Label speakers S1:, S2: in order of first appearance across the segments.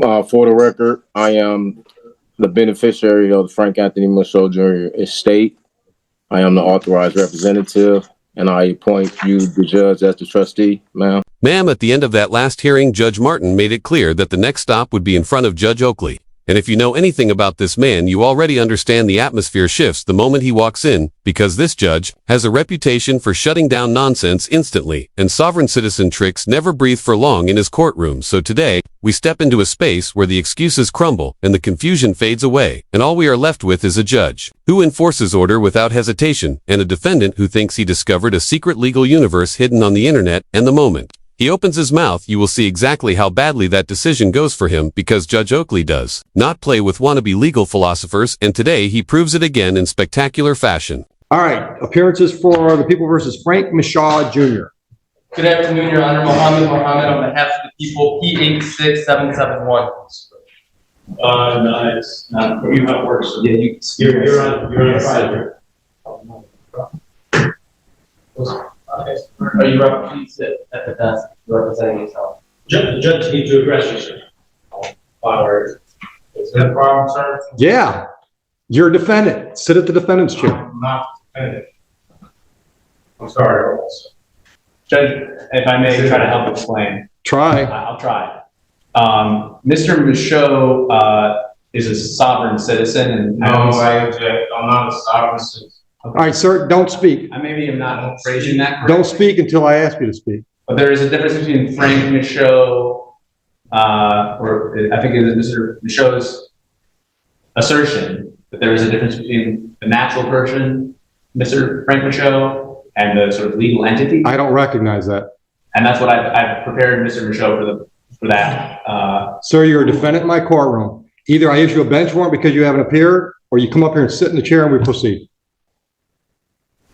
S1: For the record, I am the beneficiary of the Frank Anthony Michaud Jr. estate. I am the authorized representative, and I appoint you, the judge, as the trustee, ma'am.
S2: Ma'am, at the end of that last hearing, Judge Martin made it clear that the next stop would be in front of Judge Oakley. And if you know anything about this man, you already understand the atmosphere shifts the moment he walks in, because this judge has a reputation for shutting down nonsense instantly, and sovereign citizen tricks never breathe for long in his courtroom. So today, we step into a space where the excuses crumble and the confusion fades away, and all we are left with is a judge who enforces order without hesitation, and a defendant who thinks he discovered a secret legal universe hidden on the internet. And the moment he opens his mouth, you will see exactly how badly that decision goes for him, because Judge Oakley does not play with wannabe legal philosophers, and today he proves it again in spectacular fashion.
S3: All right, appearances for the people versus Frank Michaud Jr.
S4: Good afternoon, Your Honor. Mohammed on behalf of the people, P86771.
S5: No, it's not. You how it works. Yeah, you're on Friday.
S4: Are you up? Please sit at the desk representing yourself.
S5: The judge needs to address you, sir. Is that a problem, sir?
S3: Yeah, you're a defendant. Sit at the defendant's chair.
S5: I'm not defendant. I'm sorry, officer.
S6: Judge, if I may try to help explain.
S3: Try.
S6: I'll try. Mr. Michaud is a sovereign citizen, and
S5: No, I object. I'm not a sovereign citizen.
S3: All right, sir, don't speak.
S6: I maybe am not phrasing that correctly.
S3: Don't speak until I ask you to speak.
S6: But there is a difference between Frank Michaud, or I think it is Mr. Michaud's assertion that there is a difference between the natural person, Mr. Frank Michaud, and the sort of legal entity.
S3: I don't recognize that.
S6: And that's what I've prepared Mr. Michaud for that.
S3: Sir, you're a defendant in my courtroom. Either I issue a bench warrant because you haven't appeared, or you come up here and sit in the chair and we proceed.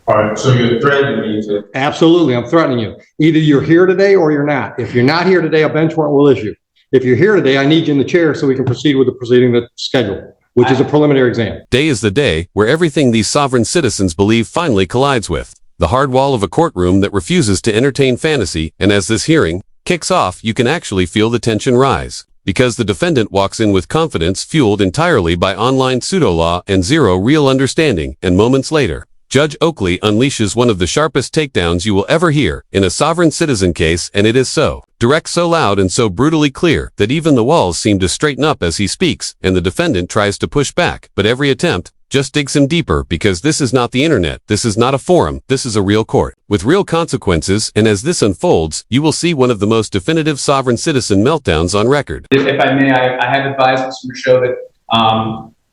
S5: All right, so you're threatening me to...
S3: Absolutely, I'm threatening you. Either you're here today or you're not. If you're not here today, a bench warrant will issue. If you're here today, I need you in the chair so we can proceed with the proceeding that's scheduled, which is a preliminary exam.
S2: Day is the day where everything these sovereign citizens believe finally collides with the hard wall of a courtroom that refuses to entertain fantasy. And as this hearing kicks off, you can actually feel the tension rise, because the defendant walks in with confidence fueled entirely by online pseudo-law and zero real understanding, and moments later, Judge Oakley unleashes one of the sharpest takedowns you will ever hear in a sovereign citizen case, and it is so direct, so loud, and so brutally clear that even the walls seem to straighten up as he speaks, and the defendant tries to push back, but every attempt just digs him deeper, because this is not the internet, this is not a forum, this is a real court, with real consequences, and as this unfolds, you will see one of the most definitive sovereign citizen meltdowns on record.
S6: If I may, I have advised Mr. Michaud that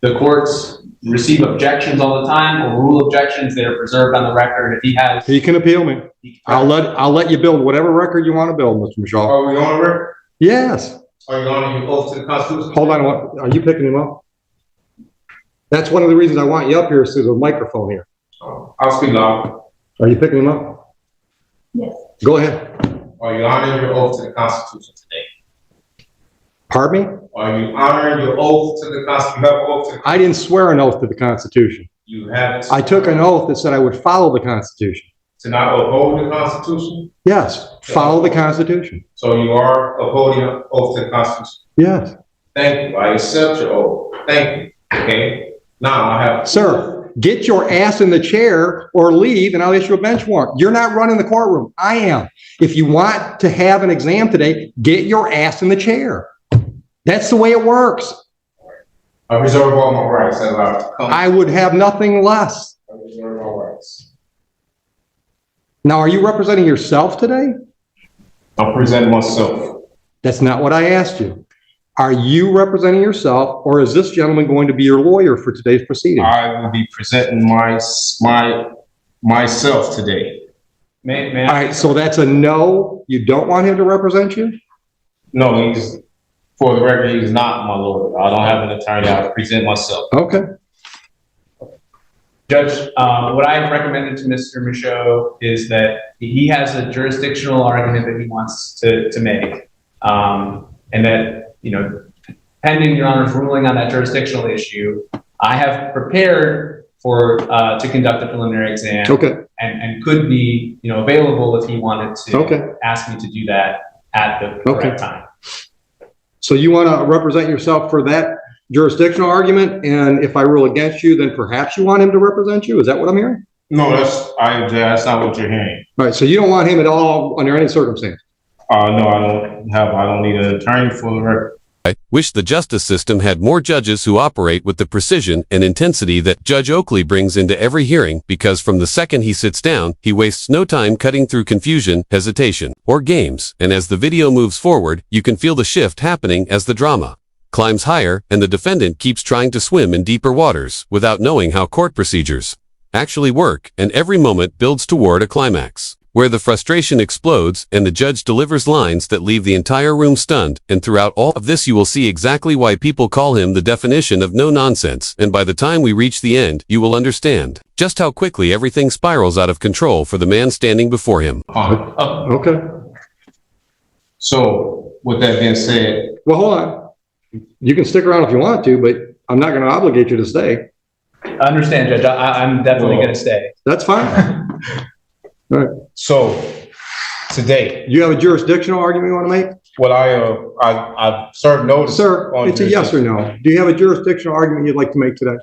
S6: the courts receive objections all the time, or rule objections that are preserved on the record. If he has,
S3: He can appeal me. I'll let you build whatever record you want to build, Mr. Michaud.
S5: Are we on the record?
S3: Yes.
S5: Are you on your oath to the Constitution?
S3: Hold on. What are you picking him up? That's one of the reasons I want you up here, is there's a microphone here.
S5: I'll speak loud.
S3: Are you picking him up?
S7: Yes.
S3: Go ahead.
S5: Are you honoring your oath to the Constitution today?
S3: Pardon me?
S5: Are you honoring your oath to the Constitution? You have an oath to the
S3: I didn't swear an oath to the Constitution.
S5: You have
S3: I took an oath that said I would follow the Constitution.
S5: to not uphold the Constitution?
S3: Yes, follow the Constitution.
S5: So you are upholding your oath to the Constitution?
S3: Yes.
S5: Thank you. I accept your oath. Thank you. Okay. Now I have...
S3: Sir, get your ass in the chair or leave and I'll issue a bench warrant. You're not running the courtroom. I am. If you want to have an exam today, get your ass in the chair. That's the way it works.
S5: I reserve all my rights.
S3: I would have nothing less.
S5: I reserve all rights.
S3: Now, are you representing yourself today?
S5: I'll present myself.
S3: That's not what I asked you. Are you representing yourself, or is this gentleman going to be your lawyer for today's proceeding?
S5: I will be presenting myself today.
S6: may
S3: All right, so that's a no. You don't want him to represent you?
S5: No, he's, for the record, he's not my lawyer. I don't have an attorney. I present myself.
S3: Okay.
S6: Judge, what I've recommended to Mr. Michaud is that he has a jurisdictional argument that he wants to make, and that, you know, pending Your Honor's ruling on that jurisdictional issue, I have prepared for to conduct a preliminary exam.
S3: Okay.
S6: And could be, you know, available if he wanted to
S3: Okay.
S6: ask me to do that at the correct time.
S3: So you want to represent yourself for that jurisdictional argument, and if I rule against you, then perhaps you want him to represent you? Is that what I'm hearing?
S5: No, that's not what you're hearing.
S3: All right, so you don't want him at all under any circumstance?
S5: No, I don't need an attorney for the record.
S2: I wish the justice system had more judges who operate with the precision and intensity that Judge Oakley brings into every hearing, because from the second he sits down, he wastes no time cutting through confusion, hesitation, or games, and as the video moves forward, you can feel the shift happening as the drama climbs higher and the defendant keeps trying to swim in deeper waters without knowing how court procedures actually work, and every moment builds toward a climax where the frustration explodes and the judge delivers lines that leave the entire room stunned. And throughout all of this, you will see exactly why people call him the definition of no nonsense. And by the time we reach the end, you will understand just how quickly everything spirals out of control for the man standing before him.
S3: Okay.
S5: So with that being said,
S3: Well, hold on. You can stick around if you want to, but I'm not going to obligate you to stay.
S6: I understand, Judge. I'm definitely going to stay.
S3: That's fine. All right.
S5: so today,
S3: You have a jurisdictional argument you want to make?
S5: what I served notice.
S3: Sir,
S5: on
S3: it's a yes or no. Do you have a jurisdictional argument you'd like to make today?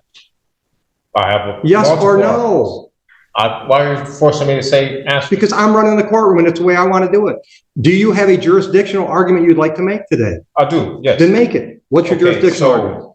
S5: I have a
S3: Yes or
S5: multiple-
S3: no?
S5: why are you forcing me to say answer?
S3: Because I'm running the courtroom and it's the way I want to do it. Do you have a jurisdictional argument you'd like to make today?
S5: I do, yes.
S3: Then make it. What's your
S5: Okay,
S3: jurisdictional
S5: so-
S3: argument?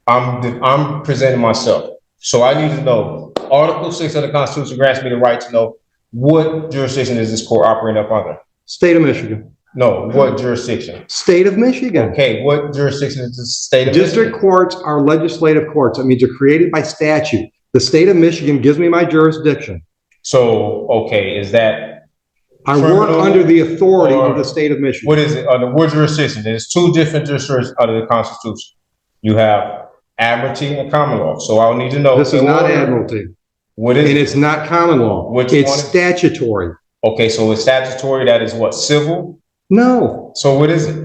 S5: I'm presenting myself. So I need to know, Article 6 of the Constitution grants me the right to know what jurisdiction is this court operating up under?
S3: State of Michigan.
S5: No, what jurisdiction?
S3: State of Michigan.
S5: Okay, what jurisdiction is the state of
S3: District
S5: Michigan?
S3: courts are legislative courts. That means they're created by statute. The state of Michigan gives me my jurisdiction.
S5: So, okay, is that,
S3: I work
S5: Criminal
S3: under the authority
S5: or-
S3: of the state of Michigan.
S5: what is it, under what jurisdiction? There's two different jurisdictions under the Constitution. You have admiralty and common law, so I'll need to know.
S3: This is not admiralty,
S5: What
S3: and
S5: is it?
S3: it's not common law.
S5: Which
S3: It's
S5: one is-
S3: statutory.
S5: Okay, so it's statutory, that is what, civil?
S3: No,
S5: So what is it?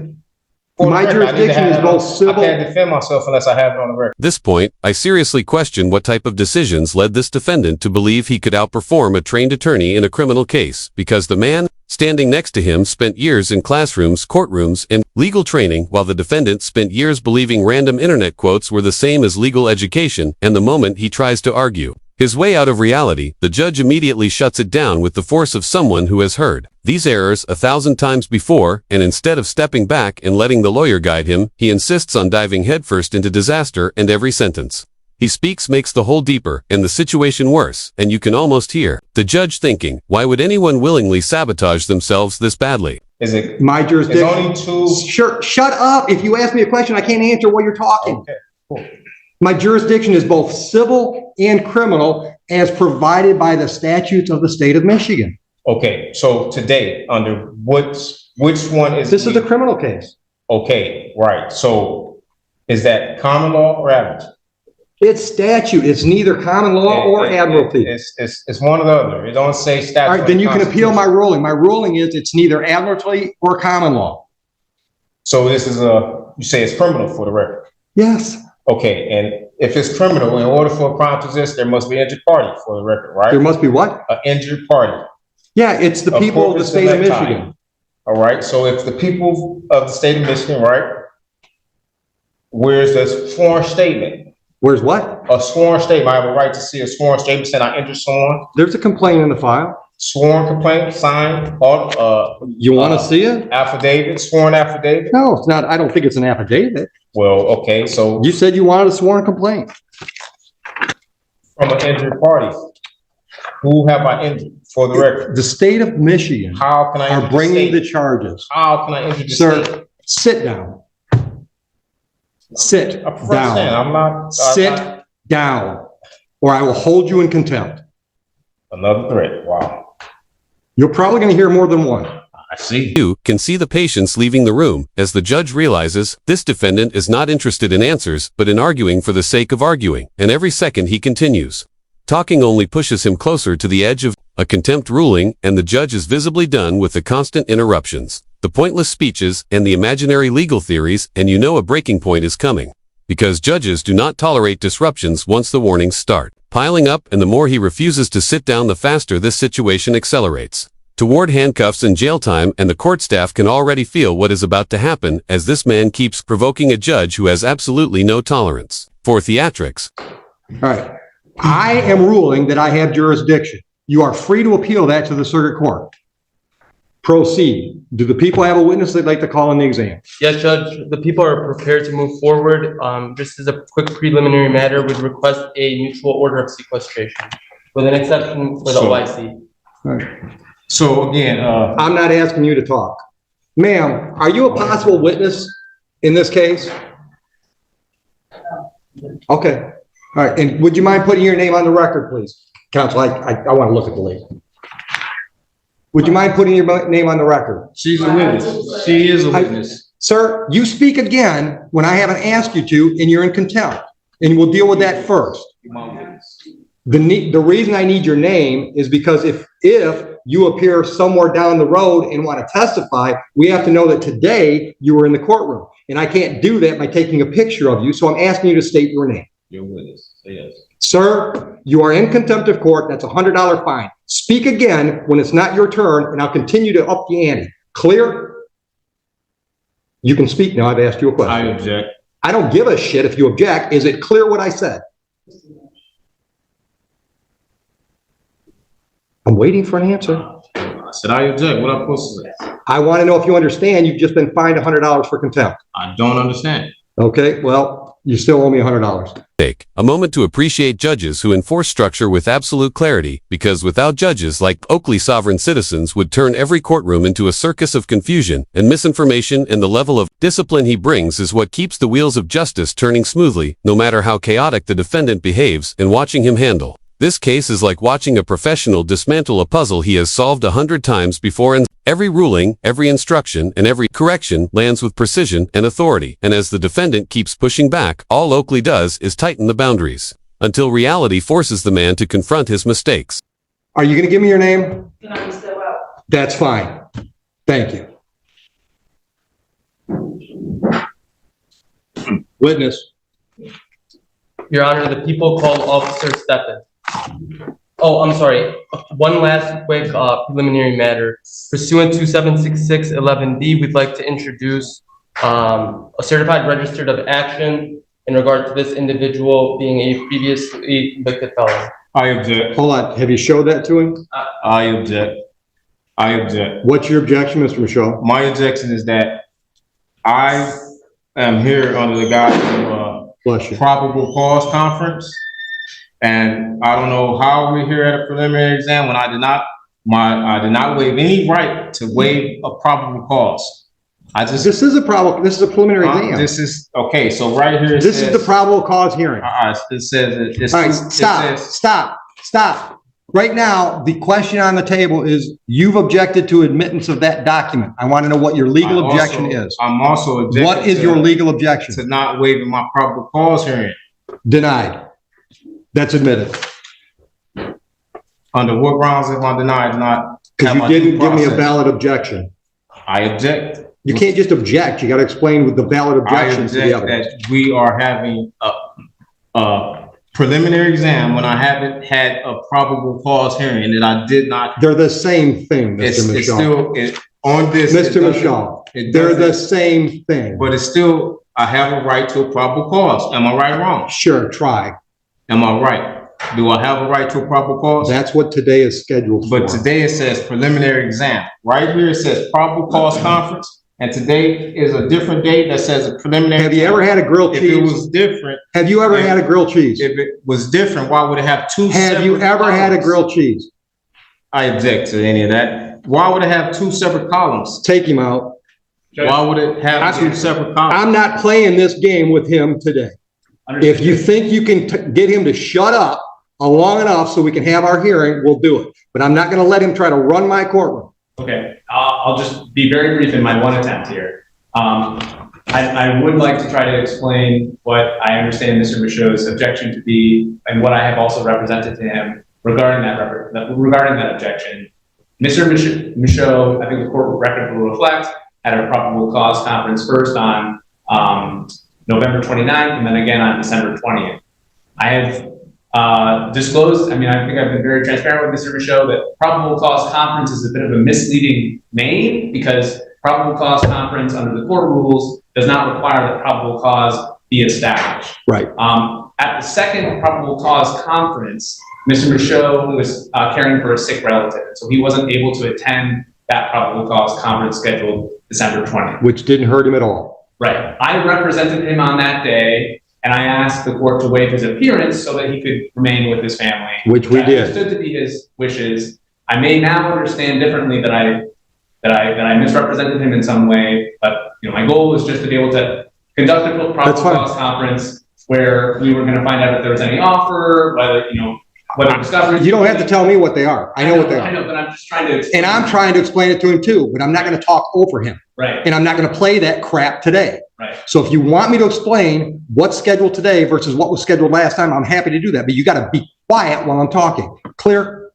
S5: For the
S3: My
S5: record, I need to
S3: jurisdiction
S5: have
S3: is
S5: it
S3: both
S5: on-
S3: civil-
S5: I can't defend myself unless I have it on the record.
S2: At this point, I seriously question what type of decisions led this defendant to believe he could outperform a trained attorney in a criminal case, because the man standing next to him spent years in classrooms, courtrooms, and legal training, while the defendant spent years believing random internet quotes were the same as legal education, and the moment he tries to argue his way out of reality, the judge immediately shuts it down with the force of someone who has heard these errors 1,000 times before, and instead of stepping back and letting the lawyer guide him, he insists on diving headfirst into disaster, and every sentence he speaks makes the hole deeper and the situation worse, and you can almost hear the judge thinking, why would anyone willingly sabotage themselves this badly?
S5: Is it,
S3: my
S5: it's
S3: jurisdiction.
S5: only two?
S3: Sure, shut up. If you ask me a question, I can't answer while you're talking.
S5: Okay, cool.
S3: My jurisdiction is both civil and criminal as provided by the statutes of the state of Michigan.
S5: Okay, so today, under which one is?
S3: This is a criminal case.
S5: Okay, right, so is that common law or admiralty?
S3: It's statute. It's neither common law or admiralty.
S5: It's one or the other. It don't say statute.
S3: All right, then you can appeal my ruling. My ruling is it's neither admiralty or common law.
S5: So this is you say it's criminal for the record.
S3: Yes,
S5: Okay, and if it's criminal, in order for a crime to exist, there must be an injured party for the record, right?
S3: there must be what?
S5: An injured party.
S3: Yeah, it's the
S5: A
S3: people of the
S5: corpus
S3: state of
S5: electi.
S3: Michigan.
S5: All right, so if the people of the state of Michigan, right? Where's the sworn statement?
S3: Where's what?
S5: A sworn statement. I have a right to see a sworn statement saying I injured someone.
S3: There's a complaint in the file.
S5: Sworn complaint, signed,
S3: You want to see it?
S5: affidavit, sworn affidavit.
S3: No, it's not. I don't think it's an affidavit.
S5: Well, okay, so
S3: You said you wanted a sworn complaint.
S5: from an injured party, who have I injured for the record?
S3: The state of Michigan
S5: How can I
S3: are
S5: injure
S3: bringing
S5: the
S3: the
S5: state?
S3: charges.
S5: How can I injure the state?
S3: Sir, sit down. Sit
S5: I prefer to stand.
S3: down.
S5: I'm not.
S3: Sit down, or I will hold you in contempt.
S5: Another threat. Wow.
S3: You're probably going to hear more than one.
S5: I see.
S2: You can see the patience leaving the room as the judge realizes this defendant is not interested in answers, but in arguing for the sake of arguing, and every second he continues. Talking only pushes him closer to the edge of a contempt ruling, and the judge is visibly done with the constant interruptions, the pointless speeches, and the imaginary legal theories, and you know a breaking point is coming. Because judges do not tolerate disruptions once the warnings start piling up, and the more he refuses to sit down, the faster this situation accelerates. toward handcuffs and jail time, and the court staff can already feel what is about to happen as this man keeps provoking a judge who has absolutely no tolerance for theatrics.
S3: All right. I am ruling that I have jurisdiction. You are free to appeal that to the circuit court. Proceed. Do the people have a witness they'd like to call in the exam?
S4: Yes, Judge, the people are prepared to move forward. Just as a quick preliminary matter, would request a mutual order of sequestration with an exception for the OIC.
S3: All right.
S5: So again,
S3: I'm not asking you to talk. Ma'am, are you a possible witness in this case? Okay. All right. And would you mind putting your name on the record, please? Counsel, I want to look at the lady. Would you mind putting your name on the record?
S5: she's a witness. She is a witness.
S3: Sir, you speak again when I haven't asked you to, and you're in contempt. And we'll deal with that first. The reason I need your name is because if you appear somewhere down the road and want to testify, we have to know that today you were in the courtroom. And I can't do that by taking a picture of you, so I'm asking you to state your name.
S5: Your witness. Yes.
S3: Sir, you are in contempt of court. That's a $100 fine. Speak again when it's not your turn, and I'll continue to up the ante. Clear? You can speak now. I've asked you a question.
S5: I object.
S3: I don't give a shit if you object. Is it clear what I said? I'm waiting for an answer.
S5: I said I object. What am I supposed to say?
S3: I want to know if you understand you've just been fined $100 for contempt.
S5: I don't understand.
S3: Okay, well, you still owe me $100.
S2: Take a moment to appreciate judges who enforce structure with absolute clarity, because without judges like Oakley, sovereign citizens would turn every courtroom into a circus of confusion and misinformation, and the level of discipline he brings is what keeps the wheels of justice turning smoothly, no matter how chaotic the defendant behaves, and watching him handle. This case is like watching a professional dismantle a puzzle he has solved 100 times before, and every ruling, every instruction, and every correction lands with precision and authority. And as the defendant keeps pushing back, all Oakley does is tighten the boundaries until reality forces the man to confront his mistakes.
S3: Are you going to give me your name?
S7: Can I step out?
S3: That's fine. Thank you. Witness.
S4: Your Honor, the people called Officer Steffen. Oh, I'm sorry. One last quick preliminary matter. Pursuant to 76611D, we'd like to introduce a certified registered of action in regard to this individual being a previously convicted felon.
S5: I object.
S3: Hold on. Have you showed that to him?
S5: I object. I object.
S3: What's your objection, Mr. Michaud?
S5: My objection is that I am here under the guise of
S3: Bless you.
S5: probable cause conference. And I don't know how we're here at a preliminary exam when I did not waive any right to waive a probable cause.
S3: This is a preliminary exam.
S5: This is, okay, so right here it
S3: This
S5: says,
S3: is the probable cause hearing.
S5: it says, it's,
S3: All right,
S5: it says,
S3: stop. Right now, the question on the table is, you've objected to admittance of that document. I want to know what your legal objection is.
S5: I'm also objecting.
S3: What is your legal objection?
S5: To not waiving my probable cause hearing.
S3: Denied. That's admitted.
S5: Under what grounds am I denied not?
S3: Because you didn't give me a valid objection.
S5: I object.
S3: You can't just object. You got to explain with the valid objections to the
S5: I
S3: evidence.
S5: object that we are having a preliminary exam when I haven't had a probable cause hearing and that I did not.
S3: They're the same thing, Mr.
S5: It's still, on this.
S3: Mr. Michaud, they're the same thing.
S5: But it's still, I have a right to a probable cause. Am I right or wrong?
S3: Sure, try.
S5: Am I right? Do I have a right to a probable cause?
S3: That's what today is scheduled for.
S5: But today it says preliminary exam. Right here it says probable cause conference. And today is a different date that says a preliminary.
S3: Have you ever had a grilled cheese?
S5: If it was different.
S3: Have you ever had a grilled cheese?
S5: If it was different, why would it have two separate
S3: Have you ever had a
S5: columns?
S3: grilled cheese?
S5: I object to any of that. Why would it have two separate columns?
S3: Take him out.
S5: Why would it have two separate columns?
S3: I'm not playing this game with him today. If you think you can get him to shut up long enough so we can have our hearing, we'll do it. But I'm not going to let him try to run my courtroom.
S6: Okay, I'll just be very brief in my one attempt here. I would like to try to explain what I understand Mr. Michaud's objection to be, and what I have also represented to him regarding that objection. Mr. Michaud, I think the court record will reflect, had a probable cause conference first on November 29th and then again on December 20th. I have disclosed, I mean, I think I've been very transparent with Mr. Michaud that probable cause conference is a bit of a misleading name because probable cause conference under the court rules does not require that probable cause be established.
S3: Right.
S6: At the second probable cause conference, Mr. Michaud was caring for a sick relative, so he wasn't able to attend that probable cause conference scheduled December 20th.
S3: Which didn't hurt him at all.
S6: Right. I represented him on that day, and I asked the court to waive his appearance so that he could remain with his family.
S3: Which we did.
S6: I understood to be his wishes. I may now understand differently that I misrepresented him in some way, but my goal was just to be able to conduct a probable cause conference where we were going to find out if there was any offer, whether discovery.
S3: You don't have to tell me what they are. I know what they are.
S6: I know, but I'm just trying to explain.
S3: And I'm trying to explain it to him too, but I'm not going to talk over him.
S6: Right.
S3: And I'm not going to play that crap today.
S6: Right.
S3: So if you want me to explain what's scheduled today versus what was scheduled last time, I'm happy to do that. But you got to be quiet while I'm talking. Clear?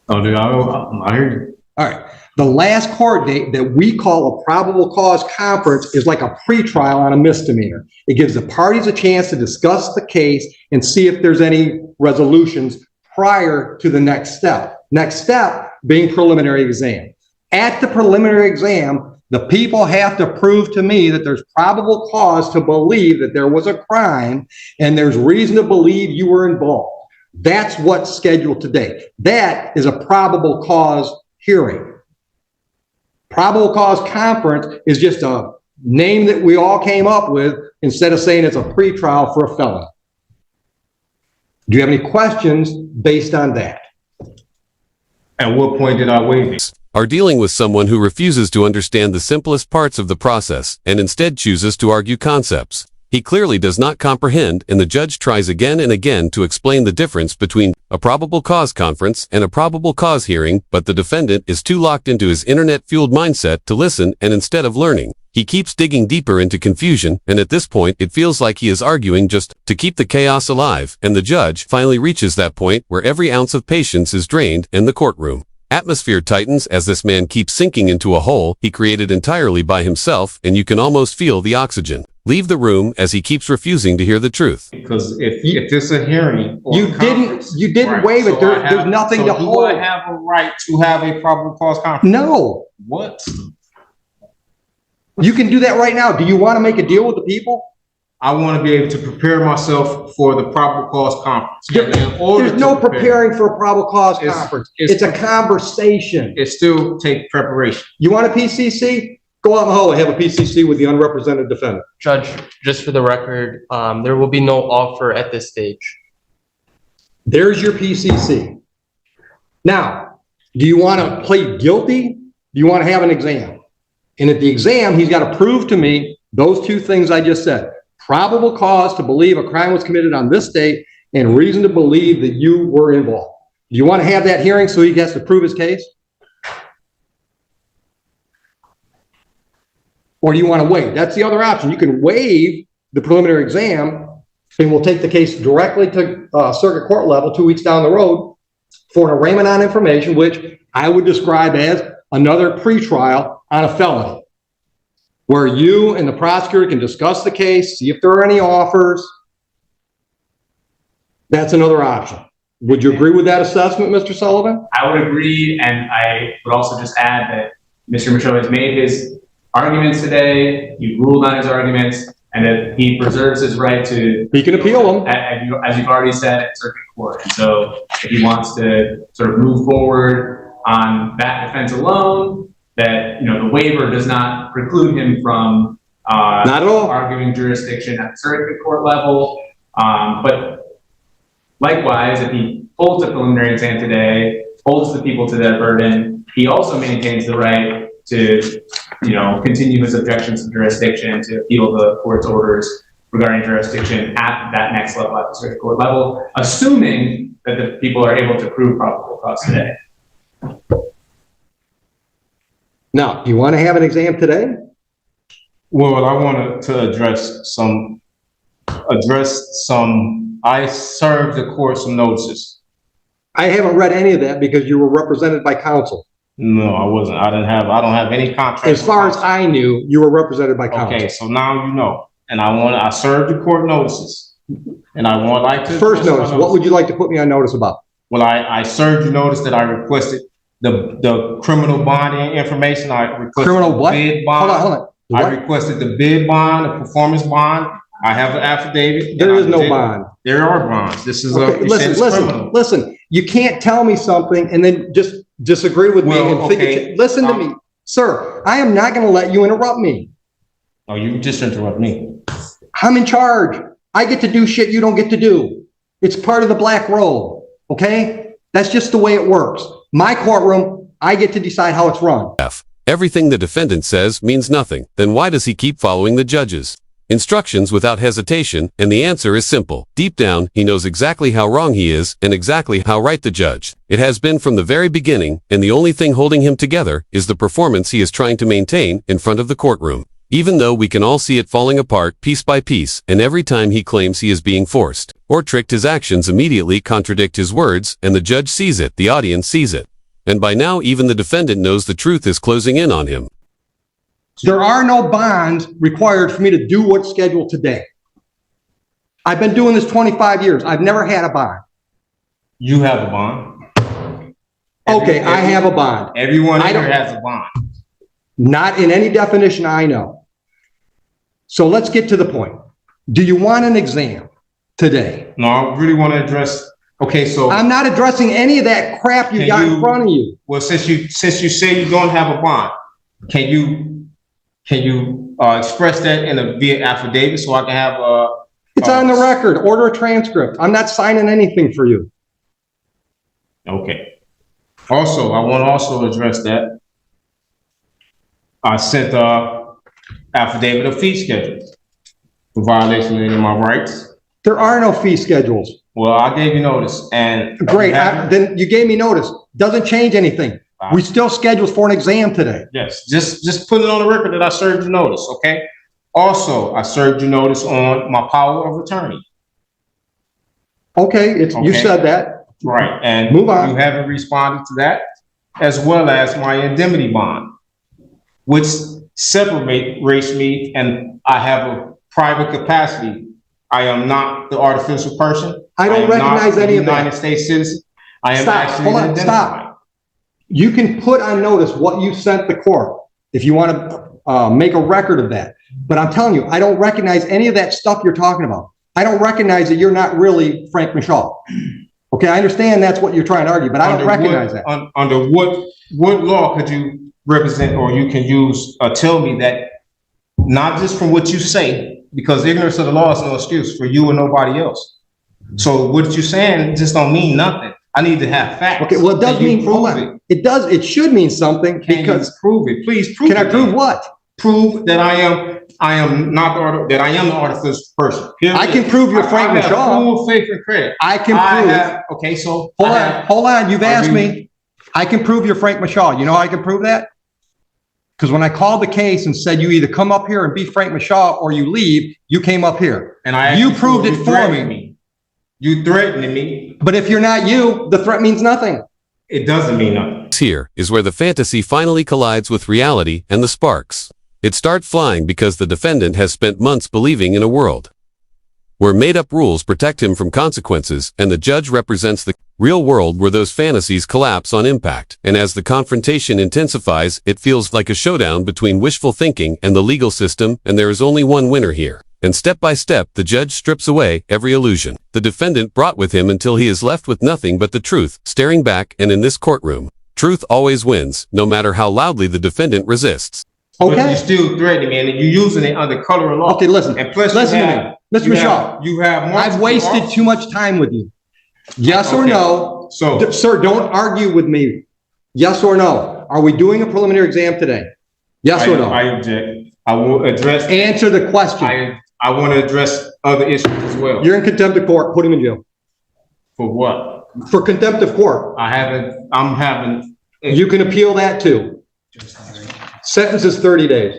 S5: Oh, dude, I hear you.
S3: All right. The last court date that we call a probable cause conference is like a pretrial on a misdemeanor. It gives the parties a chance to discuss the case and see if there's any resolutions prior to the next step. Next step being preliminary exam. At the preliminary exam, the people have to prove to me that there's probable cause to believe that there was a crime and there's reason to believe you were involved. That's what's scheduled today. That is a probable cause hearing. Probable cause conference is just a name that we all came up with instead of saying it's a pretrial for a felon. Do you have any questions based on that?
S5: At what point did I waive it?
S2: Are dealing with someone who refuses to understand the simplest parts of the process and instead chooses to argue concepts. He clearly does not comprehend, and the judge tries again and again to explain the difference between a probable cause conference and a probable cause hearing, but the defendant is too locked into his internet-fueled mindset to listen, and instead of learning, he keeps digging deeper into confusion, and at this point it feels like he is arguing just to keep the chaos alive, and the judge finally reaches that point where every ounce of patience is drained in the courtroom. Atmosphere tightens as this man keeps sinking into a hole he created entirely by himself, and you can almost feel the oxygen leave the room as he keeps refusing to hear the truth.
S5: Because if this is a hearing or
S3: You didn't
S5: right,
S3: waive it.
S5: so
S3: There's nothing to hold.
S5: Do I have a right to have a probable cause conference?
S3: No.
S5: What?
S3: You can do that right now. Do you want to make a deal with the people?
S5: I want to be able to prepare myself for the probable cause conference.
S3: There's no preparing for a probable cause conference. It's a conversation.
S5: It still takes preparation.
S3: You want a PCC? Go out in the hall and have a PCC with the unrepresented defendant.
S4: Judge, just for the record, there will be no offer at this stage.
S3: There's your PCC. Now, do you want to plead guilty? Do you want to have an exam? And at the exam, he's got to prove to me those two things I just said. Probable cause to believe a crime was committed on this date and reason to believe that you were involved. Do you want to have that hearing so he gets to prove his case? Or do you want to waive? That's the other option. You can waive the preliminary exam and we'll take the case directly to circuit court level 2 weeks down the road for an arraignment on information, which I would describe as another pretrial on a felony, where you and the prosecutor can discuss the case, see if there are any offers. That's another option. Would you agree with that assessment, Mr. Sullivan?
S6: I would agree, and I would also just add that Mr. Michaud has made his arguments today, he ruled on his arguments, and that he preserves his right to...
S3: He can appeal them.
S6: As you've already said, at circuit court. And so if he wants to sort of move forward on that defense alone, that, the waiver does not preclude him from
S3: not at all
S6: arguing jurisdiction at the circuit court level. But likewise, if he holds a preliminary exam today, holds the people to their burden, he also maintains the right to, continue his objections to jurisdiction, to appeal the court's orders regarding jurisdiction at that next level, at the circuit court level, assuming that the people are able to prove probable cause today.
S3: Now, do you want to have an exam today?
S5: Well, I wanted to address some, I served the court some notices.
S3: I haven't read any of that because you were represented by counsel.
S5: No, I wasn't. I don't have any contract.
S3: As far as I knew, you were represented by counsel.
S5: Okay, so now you know. And I served the court notices. And I would like to.
S3: First notice, what would you like to put me on notice about?
S5: Well, I served you notice that I requested the criminal bond information. I requested
S3: Criminal what?
S5: bid bond.
S3: Hold on.
S5: I
S3: What?
S5: requested the bid bond, the performance bond. I have an affidavit.
S3: There is no bond.
S5: There are bonds. This is
S3: Okay,
S5: you said it's criminal.
S3: listen. You can't tell me something and then just disagree with me
S5: Well,
S3: and figure.
S5: okay.
S3: Listen to me, sir. I am not going to let you interrupt me.
S5: Oh, you just interrupt me.
S3: I'm in charge. I get to do shit you don't get to do. It's part of the black robe. Okay, that's just the way it works. My courtroom. I get to decide how it's run.
S2: F. Everything the defendant says means nothing. Then why does he keep following the judge's instructions without hesitation? And the answer is simple. Deep down, he knows exactly how wrong he is and exactly how right the judge. It has been from the very beginning, and the only thing holding him together is the performance he is trying to maintain in front of the courtroom. Even though we can all see it falling apart piece by piece, and every time he claims he is being forced or tricked, his actions immediately contradict his words, and the judge sees it, the audience sees it. And by now, even the defendant knows the truth is closing in on him.
S3: There are no bonds required for me to do what's scheduled today. I've been doing this 25 years. I've never had a bond.
S5: You have a bond.
S3: Okay, I have a bond.
S5: Everyone
S3: I
S5: here
S3: don't-
S5: has a bond.
S3: Not in any definition I know. So let's get to the point. Do you want an exam today?
S5: No, I really want to address. Okay, so
S3: I'm not addressing any of that crap you
S5: Can
S3: got in
S5: you-
S3: front of you.
S5: well, since you say you don't have a bond, can you express that in a via affidavit so I can have a?
S3: It's on the record. Order a transcript. I'm not signing anything for you.
S5: Okay. Also, I want to also address that. I sent a affidavit of fee schedule for violation of any of my rights.
S3: There are no fee schedules.
S5: Well, I gave you notice and.
S3: Great. Then you gave me notice. Doesn't change anything. We still scheduled for an exam today.
S5: Yes, just put it on the record that I served you notice, okay? Also, I served you notice on my power of attorney.
S3: Okay, you
S5: Okay.
S3: said that.
S5: Right, and
S3: Move on.
S5: you haven't responded to that, as well as my indemnity bond, which separates me, and I have a private capacity. I am not the artificial person.
S3: I don't
S5: am not
S3: recognize
S5: a
S3: any of that.
S5: United States citizen. I am
S3: Stop.
S5: actually
S3: Hold on.
S5: identified.
S3: Stop. You can put on notice what you sent the court if you want to make a record of that. But I'm telling you, I don't recognize any of that stuff you're talking about. I don't recognize that you're not really Frank Michaud. Okay, I understand that's what you're trying to argue, but I don't recognize that.
S5: Under what law could you represent or you can use, tell me that, not just from what you say, because ignorance of the law is no excuse for you or nobody else. So what you're saying just don't mean nothing. I need to have facts.
S3: Okay, well, it does
S5: Can you
S3: mean, hold
S5: prove
S3: on. It does, it should mean something
S5: Can you
S3: because,
S5: prove it? Please prove it.
S3: can I prove what?
S5: Prove that I am not that I am the artificial person. Period.
S3: I can prove you're Frank
S5: I have
S3: Michaud.
S5: full faith and credit.
S3: I can prove.
S5: Okay, so
S3: Hold on, you've
S5: Are
S3: asked
S5: you-
S3: me. I can prove you're Frank Michaud. You know how I can prove that? Because when I called the case and said you either come up here and be Frank Michaud or you leave, you came up here.
S5: And I
S3: You
S5: actually
S3: proved it for
S5: threatened
S3: me.
S5: You threatened me.
S3: But if you're not you, the threat means nothing.
S5: It doesn't mean nothing.
S2: Here is where the fantasy finally collides with reality and the sparks. It starts flying because the defendant has spent months believing in a world where made-up rules protect him from consequences, and the judge represents the real world where those fantasies collapse on impact. And as the confrontation intensifies, it feels like a showdown between wishful thinking and the legal system, and there is only one winner here. And step by step, the judge strips away every illusion the defendant brought with him until he is left with nothing but the truth, staring back. And in this courtroom, truth always wins, no matter how loudly the defendant resists.
S5: But
S3: Okay?
S5: you're still threatening me, and you're using it under color of law.
S3: Okay, listen.
S5: And plus,
S3: Listen
S5: you
S3: to
S5: have,
S3: me. Mr. Michaud,
S5: you have
S3: I've
S5: multiple
S3: wasted
S5: officers.
S3: too much time with you. Yes or
S5: Okay.
S3: no?
S5: So,
S3: Sir, don't argue with me. Yes or no? Are we doing a preliminary exam today? Yes or
S5: I
S3: no?
S5: object. I will address.
S3: Answer the question.
S5: I want to address other issues as well.
S3: You're in contempt of court. Put him in jail.
S5: For what?
S3: For contempt of court.
S5: I'm having.
S3: You can appeal that too. Sentence is 30 days.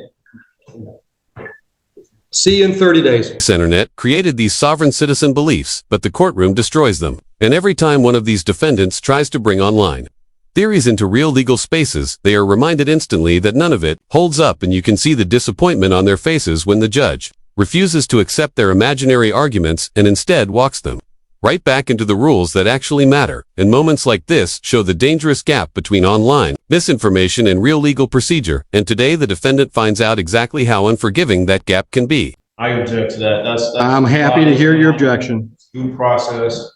S3: See you in 30 days.
S2: Internet created these sovereign citizen beliefs, but the courtroom destroys them. And every time one of these defendants tries to bring online theories into real legal spaces, they are reminded instantly that none of it holds up, and you can see the disappointment on their faces when the judge refuses to accept their imaginary arguments and instead walks them right back into the rules that actually matter. And moments like this show the dangerous gap between online misinformation and real legal procedure. And today the defendant finds out exactly how unforgiving that gap can be.
S5: I object to that. That's
S3: I'm happy to hear your objection.
S5: due process.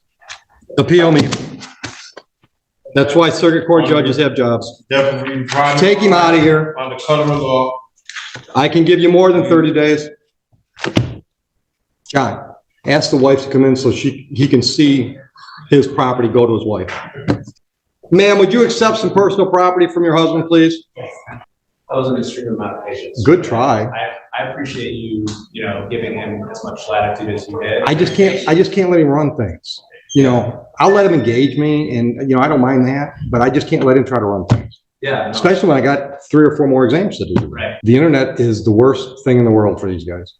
S3: Appeal me. That's why circuit court judges have jobs.
S5: Definitely.
S3: Take him out of here.
S5: Under color of law.
S3: I can give you more than 30 days. John, ask the wife to come in so he can see his property go to his wife. Ma'am, would you accept some personal property from your husband, please?
S6: That was an extreme amount of patience.
S3: Good try.
S6: I appreciate you, giving him as much latitude as you did.
S3: I just can't let him run things. I'll let him engage me and, I don't mind that, but I just can't let him try to run things.
S6: Yeah. No.
S3: Especially when I got 3 or 4 more exams to do.
S6: Right.
S3: The internet is the worst thing in the world for these guys.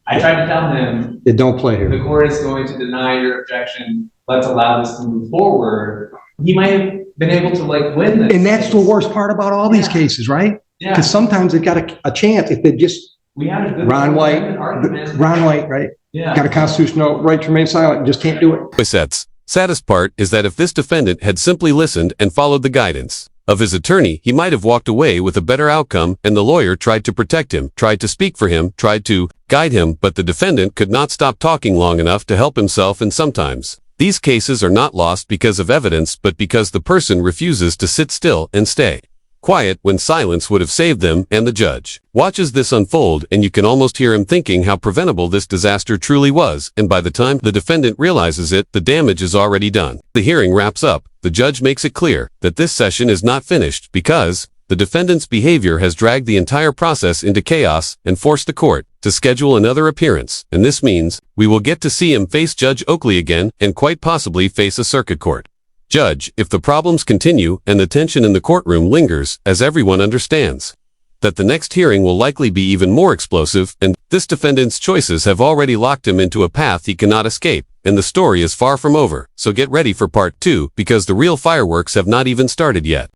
S6: I tried to tell him,
S3: It don't play
S6: the
S3: here.
S6: court is going to deny your objection. Let's allow this to move forward. He might have been able to win this.
S3: And that's the worst part about all these cases, right?
S6: Yeah.
S3: Because sometimes they've got a chance if they just,
S6: We had a good
S3: Ron
S6: argument.
S3: White, right?
S6: Yeah.
S3: Got a constitutional right to remain silent, just can't do it.
S2: Sets. Saddest part is that if this defendant had simply listened and followed the guidance of his attorney, he might have walked away with a better outcome, and the lawyer tried to protect him, tried to speak for him, tried to guide him, but the defendant could not stop talking long enough to help himself. And sometimes these cases are not lost because of evidence, but because the person refuses to sit still and stay quiet when silence would have saved them. And the judge watches this unfold, and you can almost hear him thinking how preventable this disaster truly was. And by the time the defendant realizes it, the damage is already done. The hearing wraps up. The judge makes it clear that this session is not finished because the defendant's behavior has dragged the entire process into chaos and forced the court to schedule another appearance. And this means we will get to see him face Judge Oakley again and quite possibly face a circuit court judge if the problems continue and the tension in the courtroom lingers, as everyone understands that the next hearing will likely be even more explosive, and this defendant's choices have already locked him into a path he cannot escape, and the story is far from over. So get ready for part 2, because the real fireworks have not even started yet.